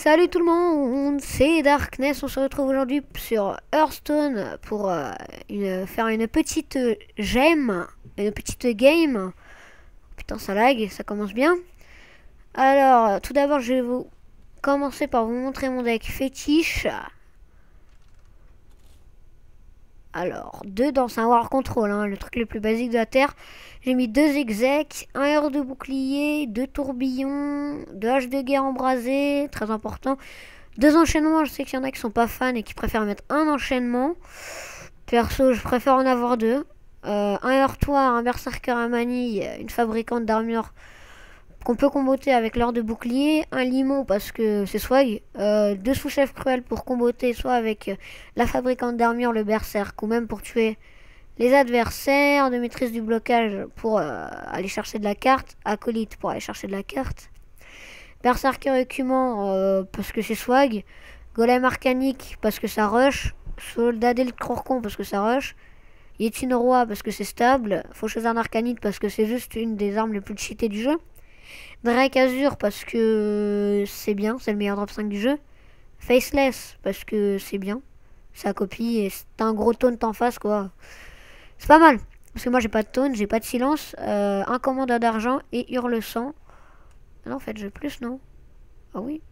Salut tout le monde, c'est Darkness. On se retrouve aujourd'hui sur Hearthstone pour faire une petite gemme, une petite game. Putain, ça lag, ça commence bien. Alors, tout d'abord, je vais vous commencer par vous montrer mon deck fétiche. Alors, deux dans un War Control, hein, le truc le plus basique de la Terre. J'ai mis deux execs, un heure de bouclier, deux tourbillons, deux haches de guerre embrasées, très important. Deux enchaînements, je sais qu'il y en a qui sont pas fans et qui préfèrent mettre un enchaînement. Perso, je préfère en avoir deux. Un heurtoir, un berserker à manille, une fabricante d'armure qu'on peut comboter avec l'heure de bouclier, un limon parce que c'est swag, deux sous-chefs cruels pour comboter soit avec la fabricante d'armure, le berserk, ou même pour tuer les adversaires, de maîtrise du blocage pour aller chercher de la carte, acolyte pour aller chercher de la carte, berserker écumant parce que c'est swag, golem arcanique parce que ça rush, soldat d'électrocon parce que ça rush, Yétine roi parce que c'est stable, faucheuse arcanite parce que c'est juste une des armes les plus cheatées du jeu, Drake Azur parce que c'est bien, c'est le meilleur drop 5 du jeu. Faceless parce que c'est bien, ça copie et c'est un gros taunt en face quoi. C'est pas mal, parce que moi j'ai pas de taunt, j'ai pas de silence, un commandant d'argent et hurle sang. Non en fait j'ai plus non. Ah oui.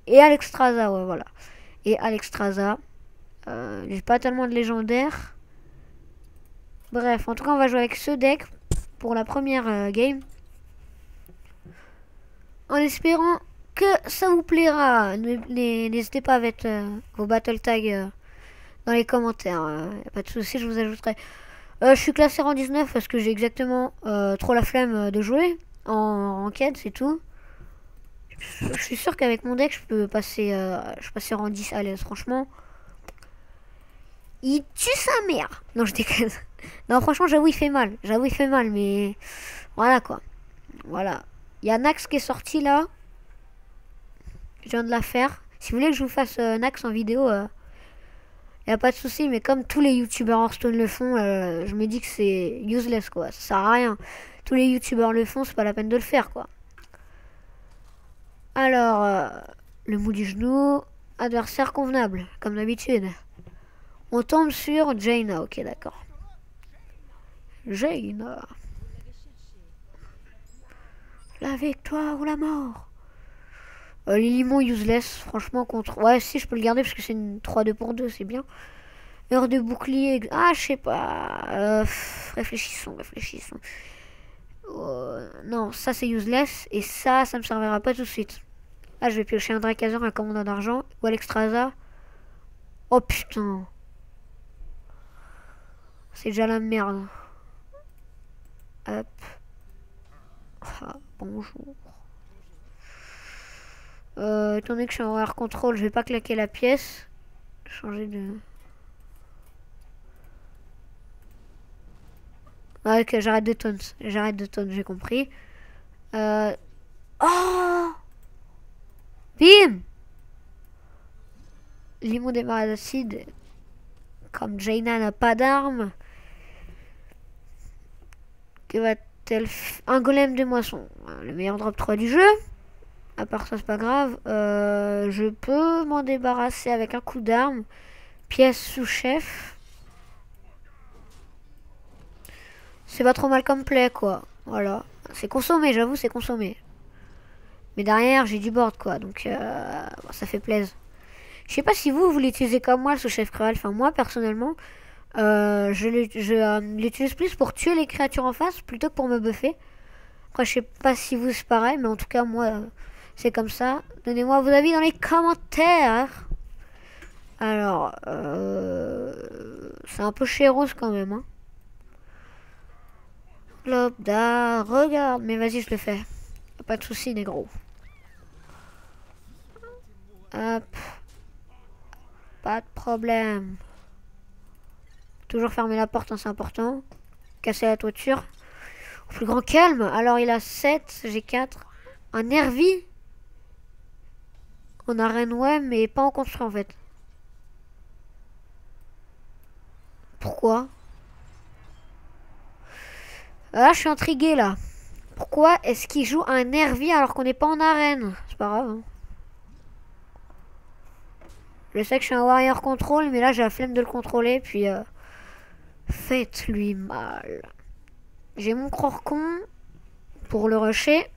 Et Alexstrasza, ouais voilà. Et Alexstrasza, j'ai pas tellement de légendaires. Bref, en tout cas on va jouer avec ce deck pour la première game. En espérant que ça vous plaira. N'hésitez pas à mettre vos battle tags dans les commentaires. Y a pas de soucis, je vous ajouterai. Je suis classé en 19 parce que j'ai exactement trop la flemme de jouer en quête, c'est tout. Je suis sûr qu'avec mon deck, je peux passer rang 10 à l'aise, franchement. Il tue sa mère. Non, je déconne. Non, franchement, j'avoue, il fait mal. J'avoue, il fait mal, mais voilà quoi. Voilà. Il y a Nax qui est sorti là. Je viens de la faire. Si vous voulez que je vous fasse Nax en vidéo, y a pas de souci. Mais comme tous les youtubeurs Hearthstone le font, je me dis que c'est useless quoi. Ça sert à rien. Tous les youtubeurs le font, c'est pas la peine de le faire quoi. Alors, le mou du genou. Adversaire convenable, comme d'habitude. On tombe sur Jaina. Ok, d'accord. Jaina. La victoire ou la mort. Les limons useless, franchement, contre... Ouais, si, je peux le garder parce que c'est une 3-2 pour 2, c'est bien. Heure de bouclier... Ah, je sais pas. Réfléchissons. Non, ça, c'est useless. Et ça me servira pas tout de suite. Là, je vais piocher un Drakazor, un commandant d'argent. Ou Alexstrasza. Oh, putain. C'est déjà la merde. Hop. Ah, bonjour. Étant donné que je suis en air control, je vais pas claquer la pièce. Changer de... Ah, ok, j'arrête de taunt. J'ai compris. Oh, bim. Limon démarre d'acide. Comme Jaina n'a pas d'arme. Que va-t-elle un golem de moisson. Le meilleur drop 3 du jeu. À part ça, c'est pas grave. Je peux m'en débarrasser avec un coup d'arme. Pièce sous-chef. C'est pas trop mal comme play, quoi. Voilà. C'est consommé, j'avoue, c'est consommé. Mais derrière, j'ai du board, quoi. Donc, bon, ça fait plaisir. Je sais pas si vous l'utilisez comme moi, le sous-chef cruel. Enfin, moi, personnellement, je l'utilise plus pour tuer les créatures en face plutôt que pour me buffer. Après, je sais pas si vous c'est pareil, mais en tout cas, moi, c'est comme ça. Donnez-moi vos avis dans les commentaires. Alors, c'est un peu chéros quand même. Hein. Lobda, regarde. Mais vas-y, je le fais. Pas de soucis, négro. Hop. Pas de problème. Toujours fermer la porte, hein, c'est important. Casser la toiture. Au plus grand calme. Alors, il a 7, j'ai 4. Un Nervi. En arène, ouais, mais pas en construit en fait. Pourquoi? Ah, je suis intrigué là. Pourquoi est-ce qu'il joue un Nervi alors qu'on n'est pas en arène? C'est pas grave. Hein. Je sais que je suis un warrior contrôle, mais là j'ai la flemme de le contrôler, puis faites-lui mal. J'ai mon crorcon pour le rusher.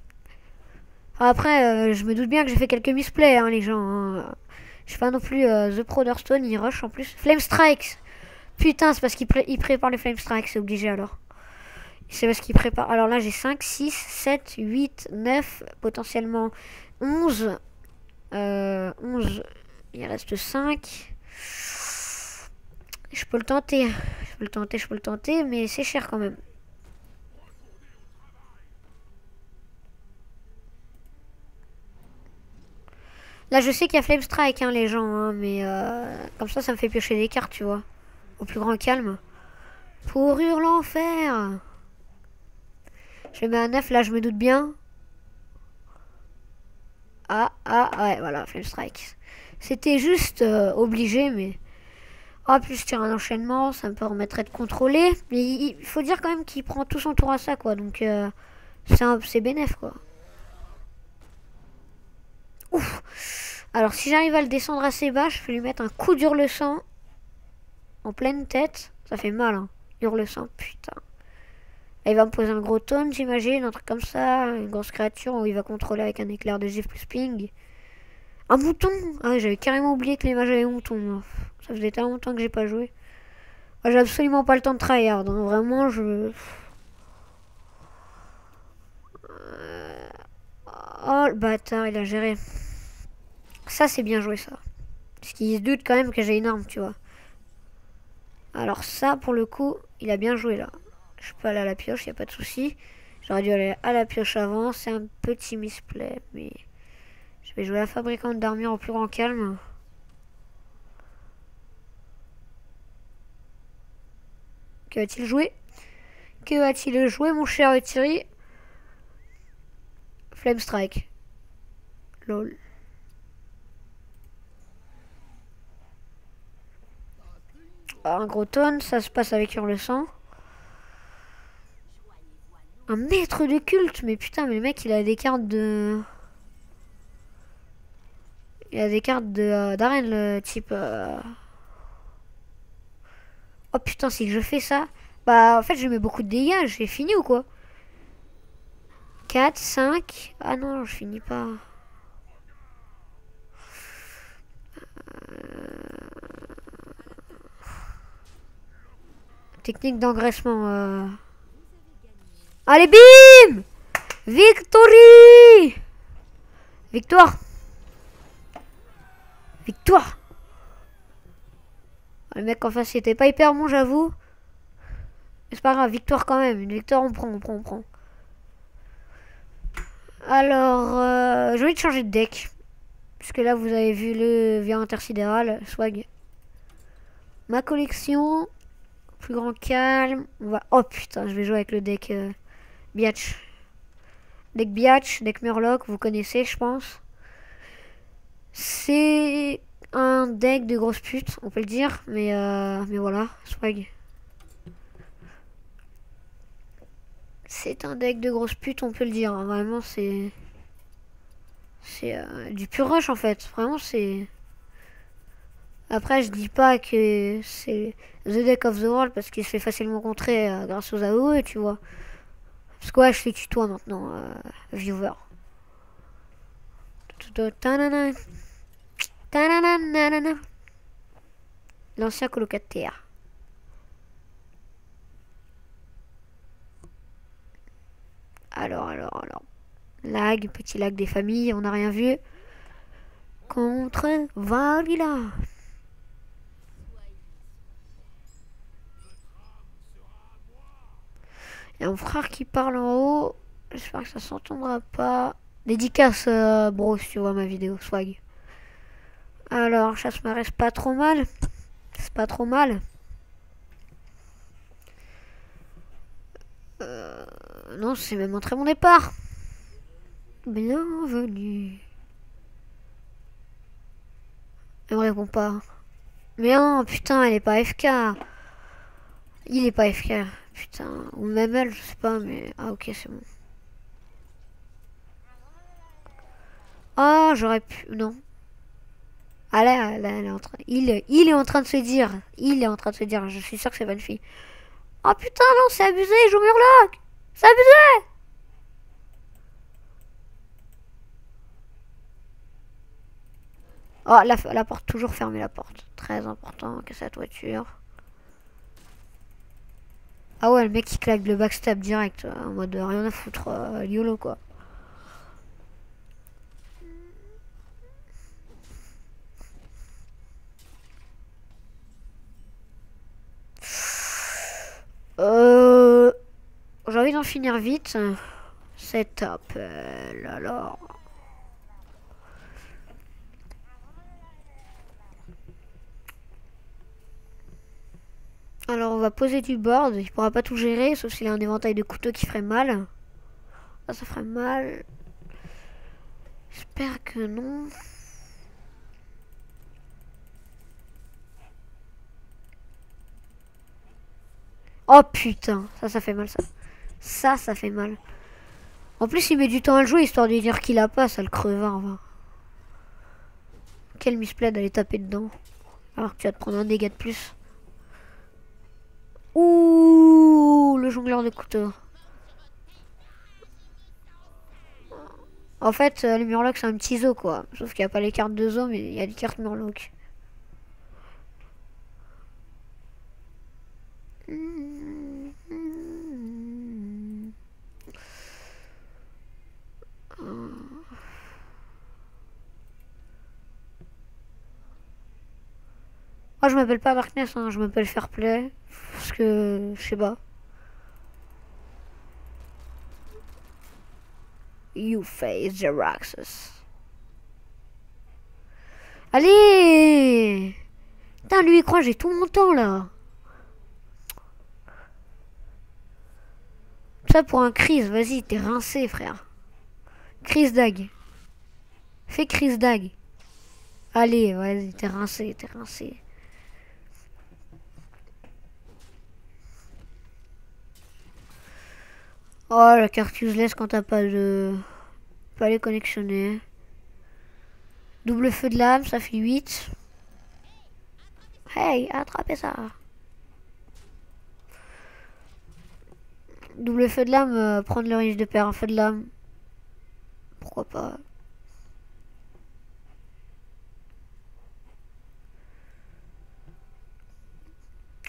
Après, je me doute bien que j'ai fait quelques misplays, hein, les gens. Hein. Je suis pas non plus The Protherstone, il rush en plus. Flame Strikes. Putain, c'est parce qu'il prépare les Flame Strikes, c'est obligé alors. C'est parce qu'il prépare. Alors là, j'ai 5, 6, 7, 8, 9, potentiellement 11. 11, il reste 5. Je peux le tenter. Je peux le tenter, mais c'est cher quand même. Là, je sais qu'il y a Flame Strike, hein, les gens, hein, mais comme ça me fait piocher des cartes, tu vois. Au plus grand calme. Pourrure l'enfer. Je mets un 9, là, je me doute bien. Ouais, voilà, Flame Strike. C'était juste obligé, mais... Ah, plus je tire un enchaînement, ça me permettrait de contrôler. Mais il faut dire quand même qu'il prend tout son tour à ça, quoi. Donc, c'est bénef, quoi. Ouf. Alors, si j'arrive à le descendre assez bas, je peux lui mettre un coup d'hurle-sang en pleine tête. Ça fait mal, hein. Hurle-sang, putain. Là, il va me poser un gros taunt, j'imagine, un truc comme ça. Une grosse créature où il va contrôler avec un éclair de gif plus ping. Un mouton. Ah, j'avais carrément oublié que les mages avaient mouton. Ça faisait tellement longtemps que j'ai pas joué. J'ai absolument pas le temps de tryhard. Donc vraiment, je... Oh, le bâtard, il a géré. Ça, c'est bien joué, ça. Parce qu'il se doute quand même que j'ai une arme, tu vois. Alors ça, pour le coup, il a bien joué, là. Je peux aller à la pioche, y a pas de souci. J'aurais dû aller à la pioche avant. C'est un petit misplay, mais... Je vais jouer la fabricante d'armure au plus grand calme. Que va-t-il jouer? Que va-t-il jouer, mon cher Thierry? Flame Strike. Lol. Un gros tonne, ça se passe avec Hurle-sang. Un maître de culte? Mais putain, mais le mec, il a des cartes de... Il a des cartes d'arène, le type... Oh putain, si je fais ça... Bah, en fait, je mets beaucoup de dégâts. J'ai fini ou quoi? 4, 5... Ah non, je finis pas. Technique d'engraissement. Allez, bim! Victory! Victoire! Victoire! Le mec en face, il était pas hyper bon, j'avoue. Mais c'est pas grave, victoire quand même. Une victoire, on prend. Alors, j'ai envie de changer de deck. Puisque là, vous avez vu le via intersidéral, swag. Ma collection, plus grand calme. On va... Oh putain, je vais jouer avec le deck Biatch. Deck Biatch, deck Murloc, vous connaissez, je pense. C'est un deck de grosse pute, on peut le dire. Mais voilà, swag. C'est un deck de grosse pute, on peut le dire. Hein. Vraiment, c'est... C'est du pur rush, en fait. Vraiment, c'est... Après, je dis pas que c'est the deck of the world parce qu'il se fait facilement contrer grâce aux AOE, tu vois. Parce que ouais, je fais tutoie maintenant, viewer. L'ancien colocataire. Alors. Lag, petit lag des familles, on n'a rien vu. Contre Valila. Il y a mon frère qui parle en haut. J'espère que ça s'entendra pas. Dédicace, bro, si tu vois ma vidéo, swag. Alors, chasse-marée, c'est pas trop mal. C'est pas trop mal. Non, c'est même un très bon départ. Bienvenue. Elle me répond pas. Mais non, putain, elle est pas FK. Il est pas FK. Putain, ou même elle, je sais pas, mais... Ah, ok, c'est bon. Ah, j'aurais pu... Non. Ah là, elle est en train... il est en train de se dire. Il est en train de se dire. Je suis sûr que c'est pas une fille. Oh putain, non, c'est abusé, je joue Murloc. C'est abusé. Oh, la porte, toujours fermée la porte. Très important, casser la toiture. Ah ouais, le mec il claque le backstab direct. En mode rien à foutre. YOLO quoi. Euh... J'ai envie d'en finir vite. Cet appel alors. Alors on va poser du board. Il pourra pas tout gérer sauf s'il a un éventail de couteaux qui ferait mal. Ça ferait mal. J'espère que non. Oh putain, ça fait mal ça. Ça fait mal. En plus il met du temps à le jouer histoire de lui dire qu'il a pas, ça le crevard va. Quel misplay d'aller taper dedans. Alors que tu vas te prendre un dégât de plus. Ouh, le jongleur de couteaux. En fait, le Murloc c'est un petit zoo quoi. Sauf qu'il n'y a pas les cartes de zoo, mais il y a des cartes Murloc. Moi je m'appelle pas Darkness, hein, je m'appelle Fairplay. Parce que je sais pas. You face the Roxas. Allez! Putain, lui il croit j'ai tout mon temps là. Ça pour un Chris, vas-y, t'es rincé frère. Chris Dag. Fais Chris Dag. Allez, vas-y, t'es rincé, t'es rincé. Oh, la carte useless quand t'as pas de... Pas les connexionner. Double feu de lame, ça fait 8. Hey, attrapez ça. Double feu de lame, prendre le risque de perdre un feu de lame. Pourquoi pas.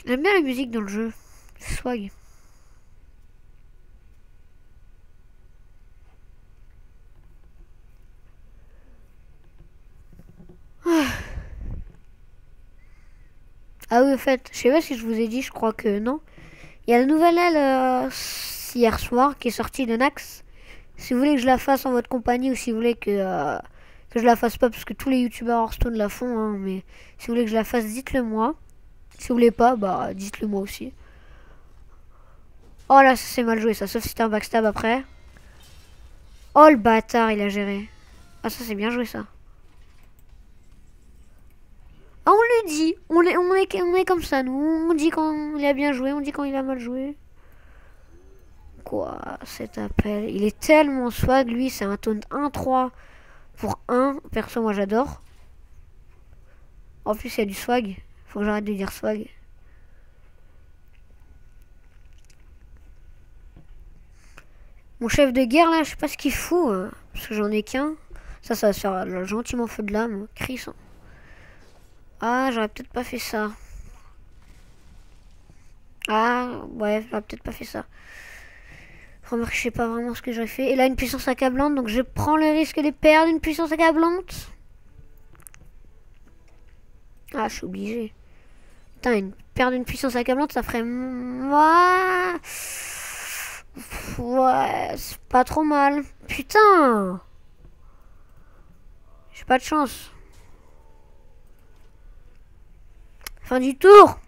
J'aime bien la musique dans le jeu. Swag. Ah oui, en fait, je sais pas si je vous ai dit, je crois que non. Il y a la nouvelle aile hier soir qui est sortie de Nax. Si vous voulez que je la fasse en votre compagnie ou si vous voulez que je la fasse pas, parce que tous les youtubeurs Hearthstone la font, hein, mais si vous voulez que je la fasse, dites-le moi. Si vous voulez pas, bah dites-le moi aussi. Oh là, ça c'est mal joué ça, sauf si c'était un backstab après. Oh le bâtard, il a géré. Ah ça c'est bien joué ça. Ah on le dit, on est comme ça nous. On dit quand il a bien joué, on dit quand il a mal joué. Quoi, cet appel. Il est tellement swag, lui, c'est un taunt 1-3 pour 1. Perso, moi j'adore. En plus, il y a du swag. Faut que j'arrête de dire swag. Mon chef de guerre là, je sais pas ce qu'il fout. Parce que j'en ai qu'un. Ça va se faire gentiment feu de lame. Chris. Ah, j'aurais peut-être pas fait ça. Ah, ouais, j'aurais peut-être pas fait ça. Remarque, je sais pas vraiment ce que j'aurais fait. Et là, une puissance accablante, donc je prends le risque de perdre une puissance accablante. Ah, je suis obligé. Putain, perdre une puissance accablante, ça ferait... Ouais, c'est pas trop mal. Putain! J'ai pas de chance. Fin du tour!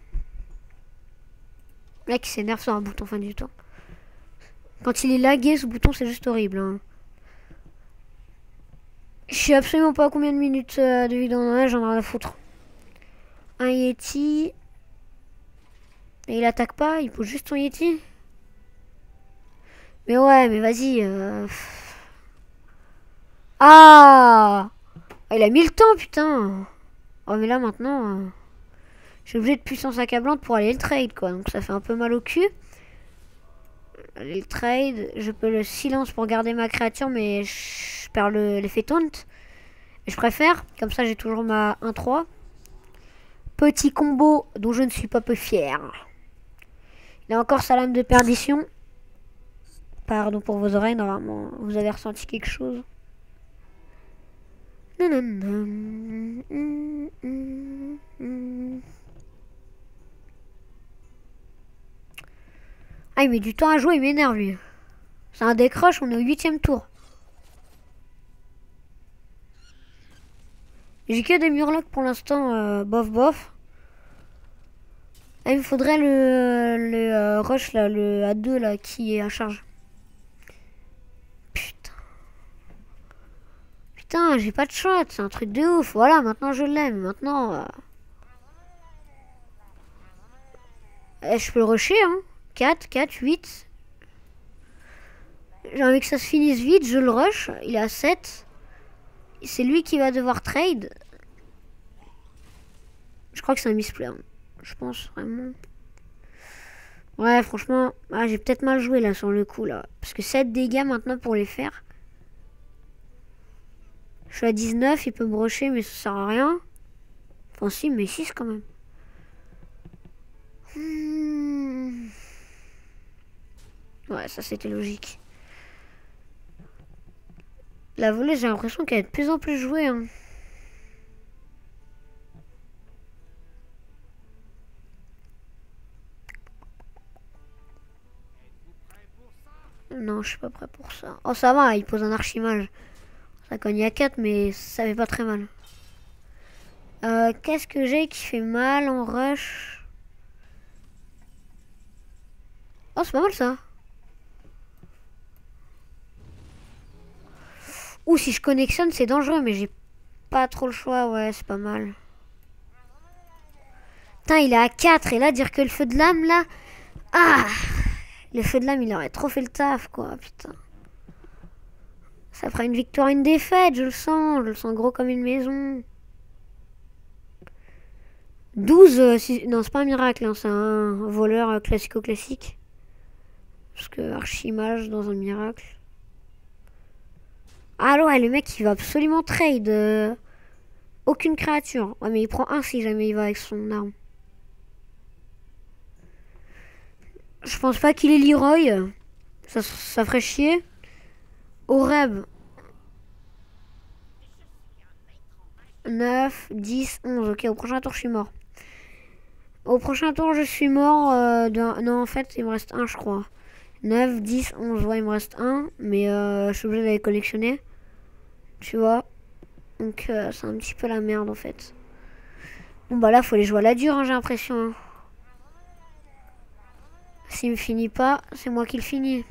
Le mec, il s'énerve sur un bouton fin du tour. Quand il est lagué, ce bouton, c'est juste horrible. Hein. Je sais absolument pas combien de minutes de vidéo on a, j'en ai rien à foutre. Un Yeti. Et il attaque pas, il pose juste son Yeti. Mais ouais, mais vas-y. Ah! Il a mis le temps, putain. Oh mais là maintenant, j'ai obligé de puissance accablante pour aller le trade quoi. Donc ça fait un peu mal au cul. Aller le trade, je peux le silence pour garder ma créature mais je perds l'effet taunt. Et je préfère, comme ça j'ai toujours ma 1-3. Petit combo dont je ne suis pas peu fier. Il a encore sa lame de perdition. Pardon pour vos oreilles, normalement vous avez ressenti quelque chose. Ah il met du temps à jouer, il m'énerve lui. C'est un décroche, on est au 8ème tour. J'ai que des murlocs pour l'instant, bof bof. Ah, il me faudrait le rush là, le A2 là qui est à charge. Putain. Putain, j'ai pas de shot, c'est un truc de ouf. Voilà, maintenant je l'aime. Maintenant. Je peux le rusher, hein. 4, 4, 8. J'ai envie que ça se finisse vite, je le rush. Il est à 7. C'est lui qui va devoir trade. Je crois que c'est un misplay. Hein. Je pense vraiment. Ouais, franchement, j'ai peut-être mal joué là sur le coup là. Parce que 7 dégâts maintenant pour les faire. Je suis à 19, il peut me rusher mais ça sert à rien. Enfin si, mais 6 quand même. Ouais, ça c'était logique. La volée, j'ai l'impression qu'elle est de plus en plus jouée. Hein. Non, je suis pas prêt pour ça. Oh, ça va, il pose un archimage. Ça cogne à 4, mais ça fait pas très mal. Qu'est-ce que j'ai qui fait mal en rush? Oh, c'est pas mal ça. Ou si je connexionne, c'est dangereux, mais j'ai pas trop le choix. Ouais, c'est pas mal. Putain, il est à 4. Et là, dire que le feu de lame, là... Ah! Le feu de lame, il aurait trop fait le taf, quoi. Putain. Ça fera une victoire, une défaite, je le sens. Je le sens gros comme une maison. 12, non, c'est pas un miracle, hein, c'est un voleur classico-classique. Parce que archimage dans un miracle. Ah ouais, le mec, il va absolument trade. Aucune créature. Ouais, mais il prend un si jamais il va avec son arme. Je pense pas qu'il est Leroy. Ça ferait chier. Oreb. 9, 10, 11. Ok, au prochain tour, je suis mort. Au prochain tour, je suis mort. Non, en fait, il me reste un, je crois. 9, 10, 11. Ouais, il me reste un. Mais je suis obligé d'aller collectionner. Tu vois. Donc, c'est un petit peu la merde, en fait. Bon, bah là, faut les jouer à la dure, hein, j'ai l'impression. Hein. S'il me finit pas, c'est moi qui le finis.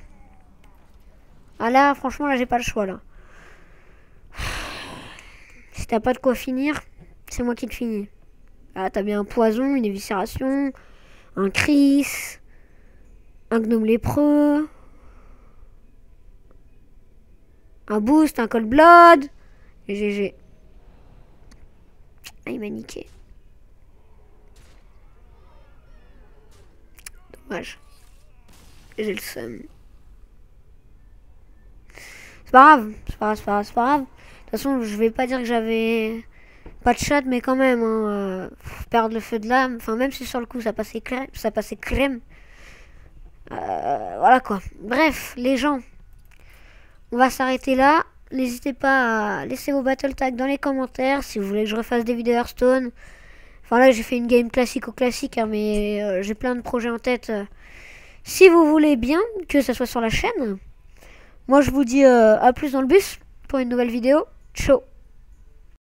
Ah là, franchement, là, j'ai pas le choix, là. Si t'as pas de quoi finir, c'est moi qui le finis. Ah, t'as bien un poison, une éviscération, un Chris, un gnome lépreux, un boost, un cold blood, et GG. Ah, il m'a niqué. Dommage. J'ai le seum. C'est pas grave, c'est pas grave, c'est pas grave, c'est pas grave. De toute façon, je vais pas dire que j'avais pas de shot, mais quand même, hein, perdre le feu de lame. Enfin, même si sur le coup ça passait crème. Voilà quoi. Bref, les gens, on va s'arrêter là. N'hésitez pas à laisser vos battle tags dans les commentaires si vous voulez que je refasse des vidéos Hearthstone. Enfin là, j'ai fait une game classique au classique, hein, mais j'ai plein de projets en tête. Si vous voulez bien que ça soit sur la chaîne. Moi, je vous dis à plus dans le bus pour une nouvelle vidéo. Ciao.